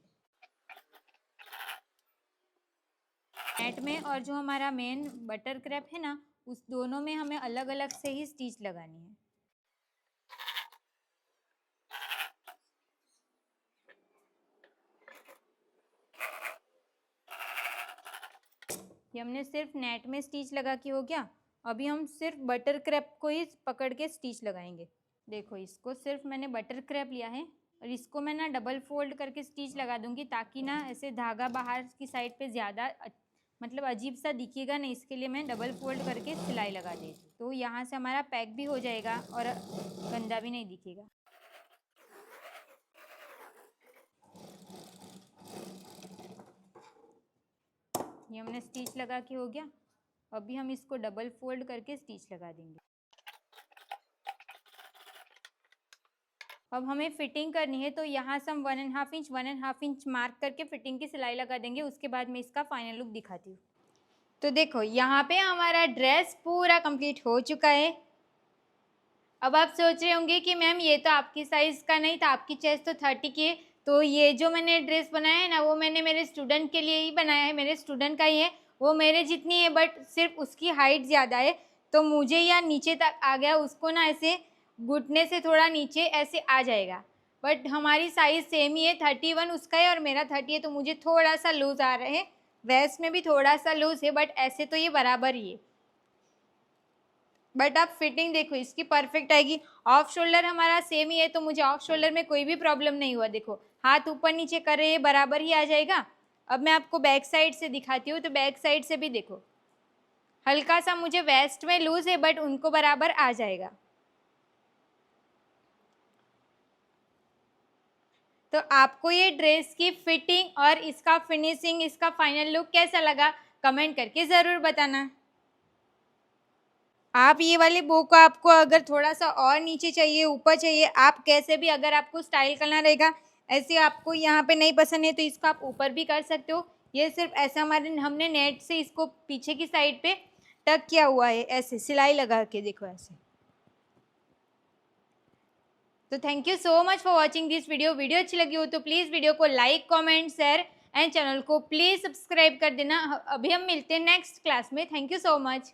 नेट में और जो हमारा मेन बटर क्रैप है ना, उस दोनों में हमें अलग अलग से ही स्टिच लगानी है। ये हमने सिर्फ नेट में स्टिच लगा के हो गया। अभी हम सिर्फ बटर क्रैप को ही पकड़ के स्टिच लगाएंगे। देखो इसको सिर्फ मैंने बटर क्रैप लिया है और इसको मैं ना डबल फोल्ड करके स्टिच लगा दूंगी, ताकि ना ऐसे धागा बाहर की साइड पे ज़्यादा मतलब अजीब सा दिखेगा नहीं, इसके लिए मैं डबल फोल्ड करके सिलाई लगा देती। तो यहाँ से हमारा पैक भी हो जाएगा और गंदा भी नहीं दिखेगा। ये हमने स्टिच लगा के हो गया। अभी हम इसको डबल फोल्ड करके स्टिच लगा देंगे। अब हमें फिटिंग करनी है, तो यहाँ से हम 1.5 इंच मार्क करके फिटिंग की सिलाई लगा देंगे। उसके बाद मैं इसका फाइनल लुक दिखाती हूँ। तो देखो यहाँ पे हमारा ड्रेस पूरा कंप्लीट हो चुका है। अब आप सोच रहे होंगे कि मैम ये तो आपकी साइज़ का नहीं था, आपकी चेस्ट तो 30 की है। तो ये जो मैंने ड्रेस बनाया है ना, वो मैंने मेरे स्टूडेंट के लिए ही बनाया है, मेरे स्टूडेंट का ही है। वो मेरे जितनी है, बट सिर्फ उसकी हाइट ज़्यादा है, तो मुझे या नीचे तक आ गया, उसको ना ऐसे घुटने से थोड़ा नीचे ऐसे आ जाएगा। बट हमारी साइज़ सेम ही है, 31 उसका है और मेरा 30 है, तो मुझे थोड़ा सा लूज़ आ रहा है। वेस्ट में भी थोड़ा सा लूज़ है, बट ऐसे तो ये बराबर ही है। बट आप फिटिंग देखो इसकी परफेक्ट आएगी। ऑफ शोल्डर हमारा सेम ही है, तो मुझे ऑफ शोल्डर में कोई भी प्रॉब्लम नहीं हुआ। देखो हाथ ऊपर नीचे कर रहे हैं, बराबर ही आ जाएगा। अब मैं आपको बैक साइड से दिखाती हूँ, तो बैक साइड से भी देखो हल्का सा मुझे वेस्ट में लूज है, बट उनको बराबर आ जाएगा। तो आपको ये ड्रेस की फिटिंग और इसका फिनिशिंग, इसका फाइनल लुक कैसा लगा, कमेंट करके ज़रूर बताना। आप ये वाली बुक को आपको अगर थोड़ा सा और नीचे चाहिए, ऊपर चाहिए, आप कैसे भी, अगर आपको स्टाइल करना रहेगा, ऐसे आपको यहाँ पे नहीं पसंद है तो इसको आप ऊपर भी कर सकते हो। ये सिर्फ ऐसा हमने नेट से इसको पीछे की साइड पे टक किया हुआ है, ऐसे सिलाई लगा के, देखो ऐसे। तो thank you so much for watching this video. Video अच्छी लगी हो तो प्लीज़ वीडियो को like, comment, share and channel को प्लीज़ सब्सक्राइब कर देना। अभी हम मिलते हैं नेक्स्ट क्लास में। Thank you so much.